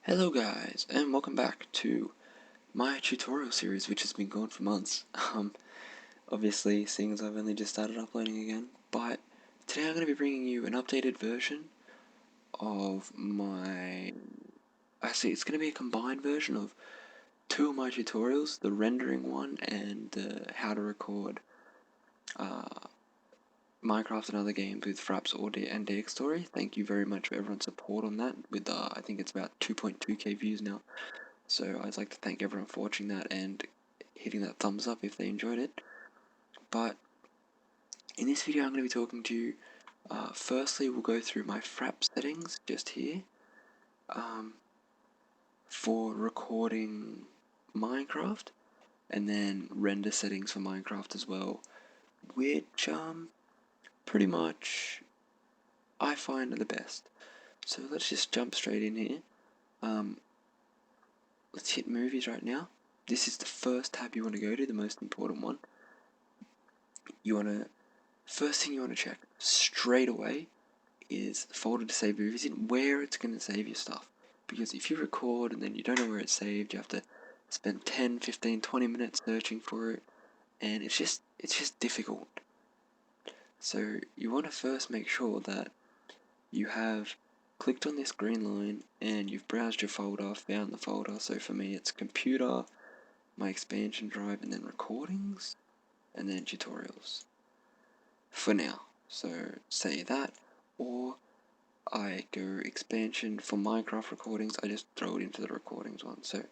Hello guys, and welcome back to my tutorial series, which has been going for months. Obviously, seeing as I've only just started uploading again, but today I'm going to be bringing you an updated version of actually it's going to be a combined version of two of my tutorials, the rendering one and the how to record Minecraft and other games with Fraps Audio and Story. Thank you very much for everyone's support on that, with I think it's about 2.2k views now. So I'd like to thank everyone for watching that and hitting that thumbs up if they enjoyed it. But in this video I'm going to be talking to you, firstly we'll go through my Fraps settings just here, for recording Minecraft, and then render settings for Minecraft as well, which pretty much I find are the best. So let's just jump straight in here. Let's hit movies right now. This is the first tab you want to go to, the most important one. First thing you want to check straight away is the folder to save movies in, where it's going to save your stuff. Because if you record and then you don't know where it's saved, you have to spend 10, 15, 20 minutes searching for it, and it's just difficult. So you want to first make sure that you have clicked on this green line and you've browsed your folder, found the folder. So for me it's computer, my expansion drive, and then recordings, and then tutorials for now. So say that, or I go expansion for Minecraft recordings, I just throw it into the recordings one. So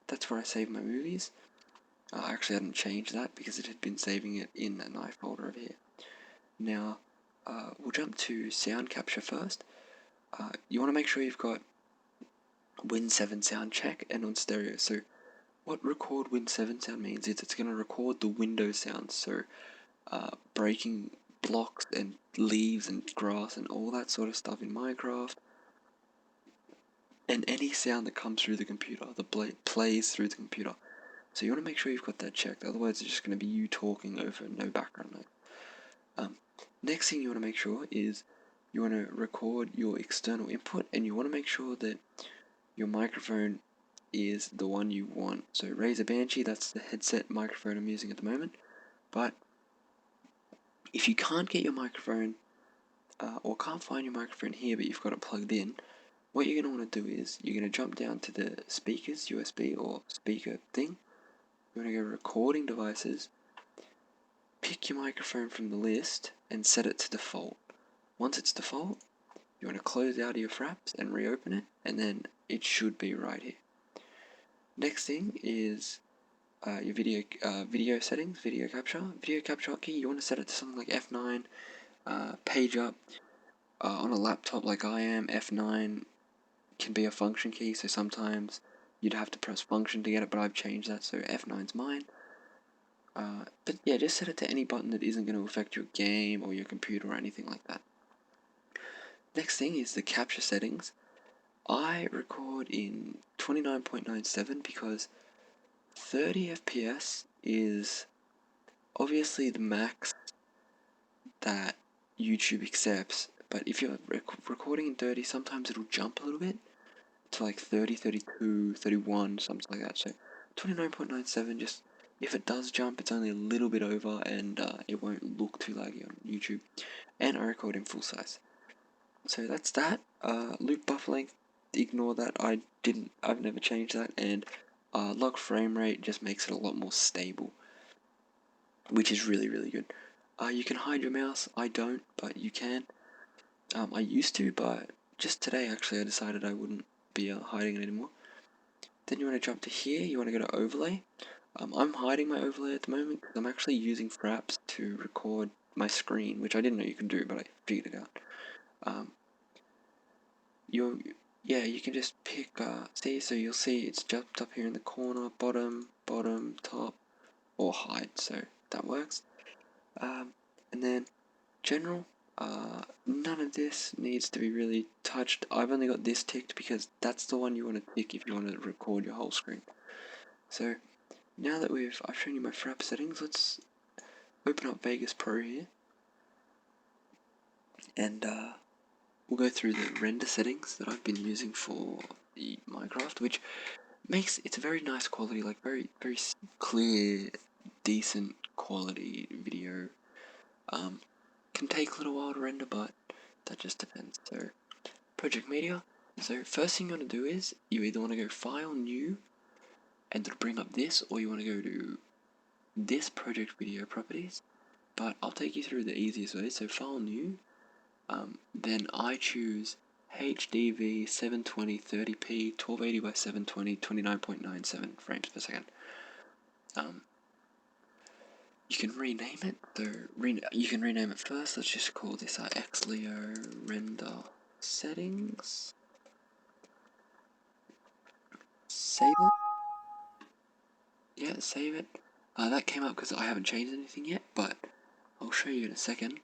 that's where I save my movies. I actually hadn't changed that because it had been saving it in a knife folder over here. Now we'll jump to sound capture first. You want to make sure you've got Win 7 sound check and on stereo. So what record Win 7 sound means is it's going to record the window sounds, so breaking blocks and leaves and grass and all that sort of stuff in Minecraft, and any sound that comes through the computer, that plays through the computer. So you want to make sure you've got that checked, otherwise it's just going to be you talking over no background noise. Next thing you want to make sure is you want to record your external input, and you want to make sure that your microphone is the one you want. So Razer Banshee, that's the headset microphone I'm using at the moment. But if you can't get your microphone, or can't find your microphone here but you've got it plugged in, what you're going to want to do is you're going to jump down to the speakers, USB or speaker thing. You're going to go recording devices, pick your microphone from the list and set it to default. Once it's default, you want to close out of your Fraps and reopen it, and then it should be right here. Next thing is your video settings, video capture hotkey. You want to set it to something like F9, page up. On a laptop like I am, F9 can be a function key, so sometimes you'd have to press function to get it, but I've changed that, so F9's mine. But yeah, just set it to any button that isn't going to affect your game or your computer or anything like that. Next thing is the capture settings. I record in 29.97 because 30 FPS is obviously the max that YouTube accepts, but if you're recording in 30, sometimes it'll jump a little bit to like 30, 32, 31, something like that. So 29.97, just if it does jump, it's only a little bit over, and it won't look too laggy on YouTube. And I record in full size. So that's that. Loop buffer length, ignore that. I've never changed that. And lock frame rate just makes it a lot more stable, which is really, really good. You can hide your mouse. I don't, but you can. I used to, but just today actually I decided I wouldn't be hiding it anymore. Then you want to jump to here, you want to go to overlay. I'm hiding my overlay at the moment because I'm actually using Fraps to record my screen, which I didn't know you could do, but I figured it out. You can just pick, so you'll see it's jumped up here in the corner, bottom, top, or hide, so that works. And then general, none of this needs to be really touched. I've only got this ticked because that's the one you want to tick if you want to record your whole screen. So now that I've shown you my Frap settings, let's open up Vegas Pro here, and we'll go through the render settings that I've been using for the Minecraft, which makes it's a very nice quality, like very clear, decent quality video. Can take a little while to render, but that just depends. So project media. So first thing you want to do is you either want to go file new and it'll bring up this, or you want to go to this project video properties, but I'll take you through the easiest way. So file new, then I choose HDV 720 30p 1280 by 720 29.97 frames per second. You can rename it. So you can rename it first. Let's just call this ExLioo render settings. Save it. Yeah, save it. That came up because I haven't changed anything yet, but I'll show you in a second.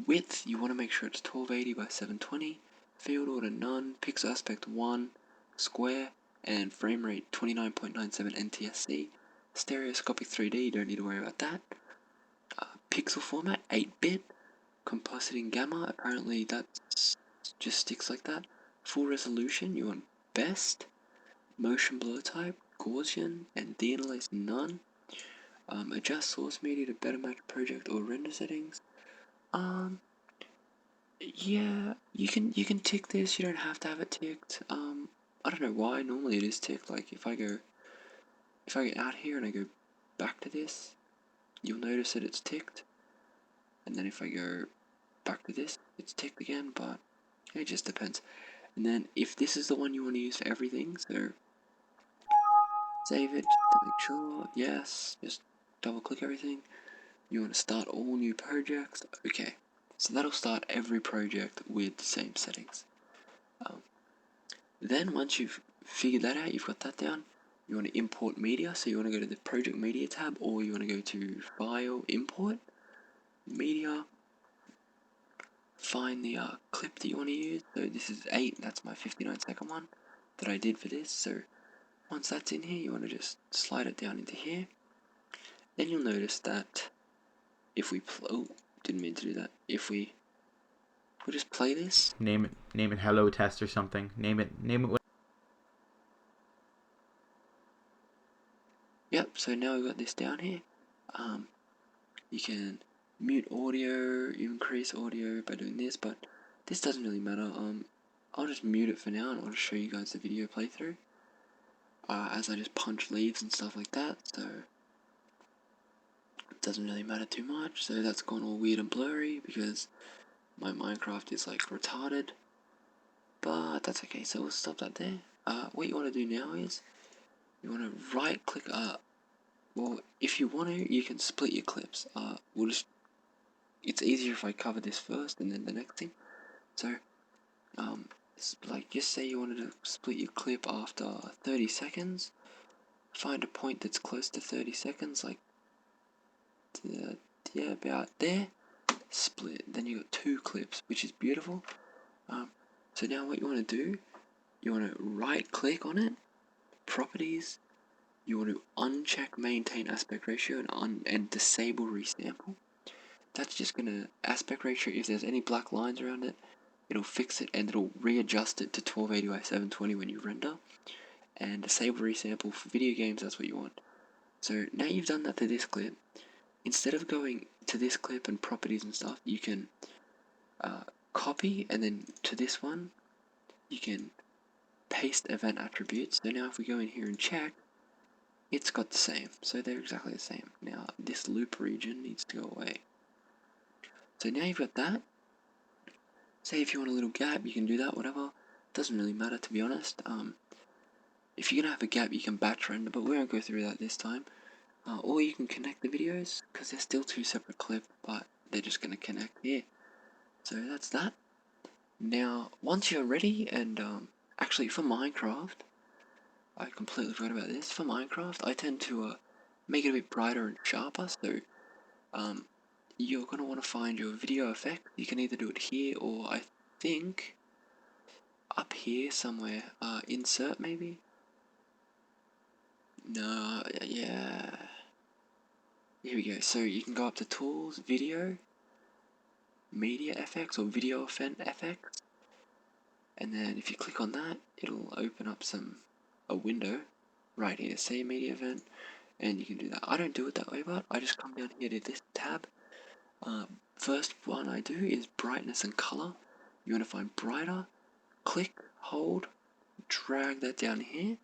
Width, you want to make sure it's 1280 by 720. Field order none. Pixel aspect 1. Square. And frame rate 29.97 NTSC. Stereoscopic 3D, you don't need to worry about that. Pixel format 8-bit. Compositing gamma, apparently that just sticks like that. Full resolution, you want best. Motion blur type, Gaussian, and denoise none. Adjust source media to better match project or render settings. Yeah, you can tick this. You don't have to have it ticked. I don't know why. Normally it is ticked. Like if I get out here and I go back to this, you'll notice that it's ticked. And then if I go back to this, it's ticked again. But it just depends. And then if this is the one you want to use for everything, so save it to make sure. Yes, just double click everything. You want to start all new projects. Okay, so that'll start every project with the same settings. Then once you've figured that out, you've got that down, you want to import media. So you want to go to the project media tab, or you want to go to file, import, media, find the clip that you want to use. So this is 8, that's my 59-second one that I did for this. So once that's in here, you want to just slide it down into here. Then you'll notice that if we didn't mean to do that. If we'll just play this. Name it hello test or something. Name it. Yep, so now we've got this down here. You can mute audio, increase audio by doing this, but this doesn't really matter. I'll just mute it for now and I'll just show you guys the video playthrough. As I just punch leaves and stuff like that, so it doesn't really matter too much. So that's gone all weird and blurry because my Minecraft is like retarded. But that's okay, so we'll stop that there. What you want to do now is you want to right click well, if you want to, you can split your clips. It's easier if I cover this first and then the next thing. So, like just say you wanted to split your clip after 30 seconds. Find a point that's close to 30 seconds, like, yeah, about there. Split. Then you got 2 clips, which is beautiful. So now what you want to do, you want to right click on it, properties, you want to uncheck maintain aspect ratio and disable resample. That's just gonna aspect ratio, if there's any black lines around it, it'll fix it and it'll readjust it to 1280 by 720 when you render. And disable resample for video games, that's what you want. So now you've done that to this clip, instead of going to this clip and properties and stuff, you can copy, and then to this one you can paste event attributes. So now if we go in here and check, it's got the same, so they're exactly the same. Now this loop region needs to go away. So now you've got that. Say if you want a little gap, you can do that, whatever. Doesn't really matter, to be honest. If you're gonna have a gap, you can batch render, but we won't go through that this time. Or you can connect the videos, because they're still 2 separate clips, but they're just gonna connect here. So that's that. Now, once you're ready, and actually for Minecraft, I completely forgot about this. For Minecraft, I tend to make it a bit brighter and sharper, so you're going to want to find your video effect. You can either do it here, or I think up here somewhere. Insert maybe? No, yeah. Here we go. So you can go up to Tools, Video, media effects or video event effects, and then if you click on that, it'll open up a window right here, say media event, and you can do that. I don't do it that way, but I just come down here to this tab. First one I do is brightness and color. You want to find brighter, click, hold, drag that down here,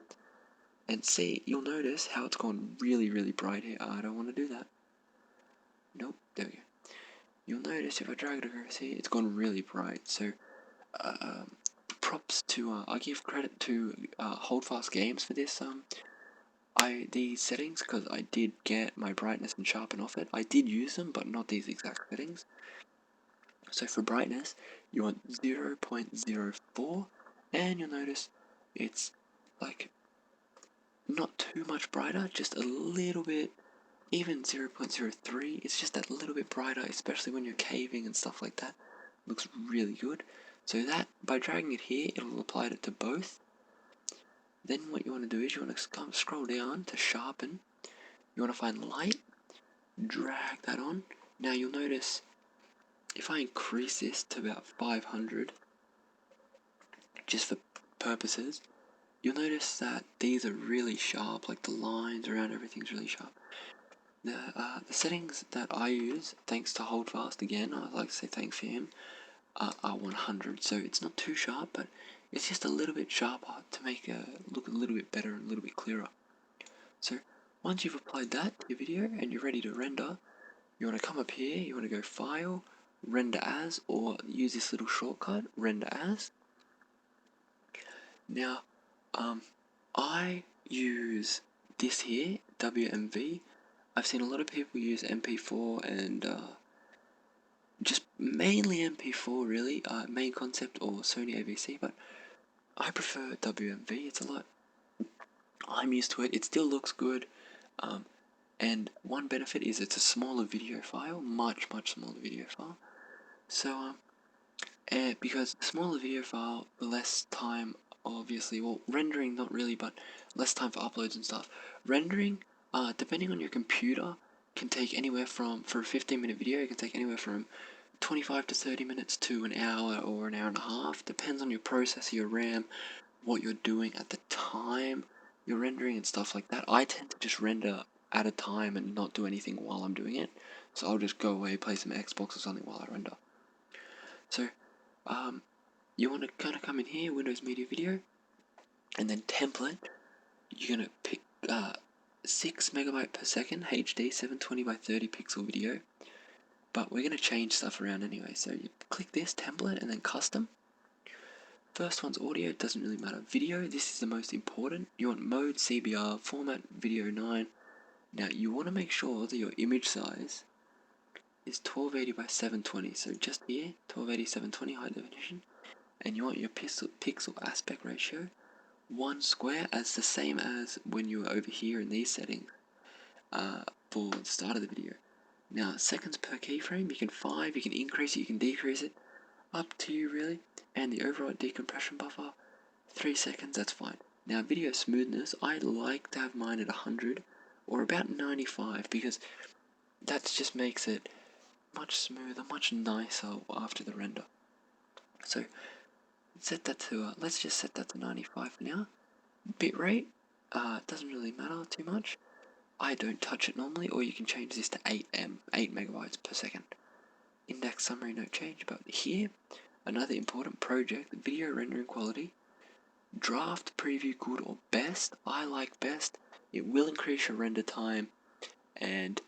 and see, you'll notice how it's gone really, really bright here. I don't want to do that. Nope, there we go. You'll notice if I drag it across here, it's gone really bright. So, props to, I give credit to Holdfast Games for this, these settings, because I did get my brightness and sharpen off it. I did use them, but not these exact settings. So for brightness, you want 0.04, and you'll notice it's like not too much brighter, just a little bit. Even 0.03, it's just that little bit brighter, especially when you're caving and stuff like that. Looks really good. So that, by dragging it here, it'll apply it to both. Then what you want to do is you want to scroll down to sharpen. You want to find light, drag that on. Now you'll notice, if I increase this to about 500, just for purposes, you'll notice that these are really sharp, like the lines around everything's really sharp. The settings that I use, thanks to Holdfast again, I'd like to say thanks for him, are 100, so it's not too sharp, but it's just a little bit sharper to make it look a little bit better and a little bit clearer. So once you've applied that to your video and you're ready to render, you want to come up here, you want to go File, Render As, or use this little shortcut, Render As. Now, I use this here, WMV. I've seen a lot of people use MP4 and just mainly MP4 really, main concept or Sony AVC, but I prefer WMV. It's a lot. I'm used to it. It still looks good. And one benefit is it's a smaller video file, much smaller video file. So because the smaller video file, the less time, obviously, well, rendering not really, but less time for uploads and stuff. Rendering, depending on your computer, can take anywhere from, for a 15-minute video, it can take anywhere from 25 to 30 minutes to an hour or an hour and a half. Depends on your processor, your RAM, what you're doing at the time you're rendering and stuff like that. I tend to just render at a time and not do anything while I'm doing it. So I'll just go away, play some Xbox or something while I render. So, you want to kind of come in here, Windows Media Video, and then template. You're going to pick 6 megabyte per second HD 720 by 30 pixel video. But we're going to change stuff around anyway. So you click this template and then custom. First one's audio, it doesn't really matter. Video, this is the most important. You want mode CBR, format video 9. Now you want to make sure that your image size is 1280 by 720. So just here, 1280 720 high definition. And you want your pixel aspect ratio 1 square, as the same as when you were over here in these settings for the start of the video. Now seconds per keyframe, you can 5, you can increase it, you can decrease it, up to you really. And the overall decompression buffer, 3 seconds, that's fine. Now video smoothness, I like to have mine at 100 or about 95, because that just makes it much smoother, much nicer after the render. So set that to, let's just set that to 95 for now. Bitrate, doesn't really matter too much. I don't touch it normally, or you can change this to 8 megabytes per second. Index summary, no change, but here, another important project, video rendering quality. Draft, preview, good or best. I like best. It will increase your render time, and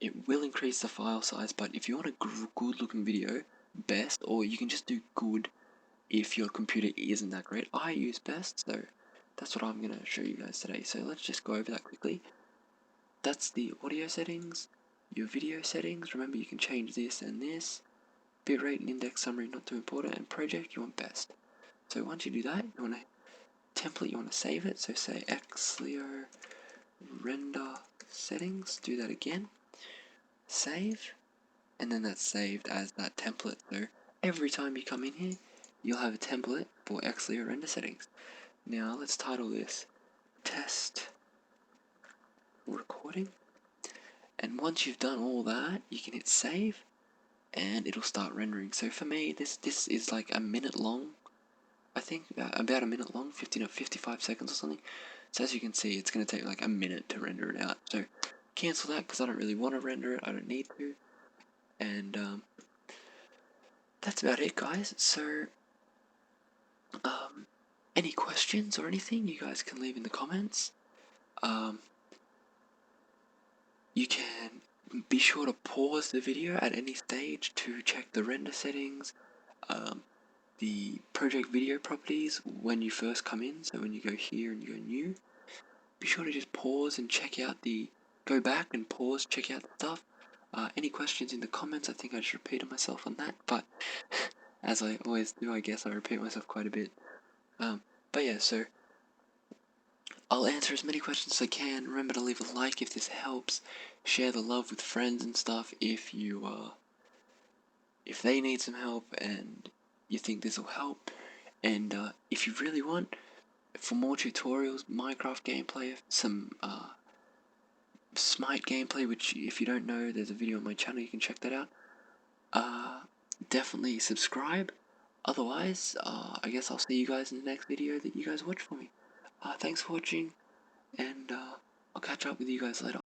it will increase the file size, but if you want a good looking video, best, or you can just do good if your computer isn't that great. I use best, so that's what I'm going to show you guys today. So let's just go over that quickly. That's the audio settings. Your video settings, remember you can change this and this. Bitrate and index summary, not too important. And project, you want best. So once you do that, you want to template, you want to save it. So say ExLioo render settings, do that again. Save, and then that's saved as that template. So every time you come in here, you'll have a template for ExLioo render settings. Now let's title this test recording. And once you've done all that, you can hit save, and it'll start rendering. So for me, this is like a minute long. I think about a minute long, 15 or 55 seconds or something. So as you can see, it's going to take like a minute to render it out. So cancel that because I don't really want to render it. I don't need to. And that's about it, guys. So any questions or anything, you guys can leave in the comments. You can be sure to pause the video at any stage to check the render settings, the project video properties when you first come in. So when you go here and you go new, be sure to just pause and check out go back and pause, check out the stuff. Any questions in the comments? I think I just repeated myself on that, but as I always do, I guess I repeat myself quite a bit. But yeah, so I'll answer as many questions as I can. Remember to leave a like if this helps. Share the love with friends and stuff if if they need some help and you think this will help. And if you really want, for more tutorials, Minecraft gameplay, some Smite gameplay, which if you don't know, there's a video on my channel, you can check that out. Definitely subscribe. Otherwise, I guess I'll see you guys in the next video that you guys watch for me. Thanks for watching, and I'll catch up with you guys later.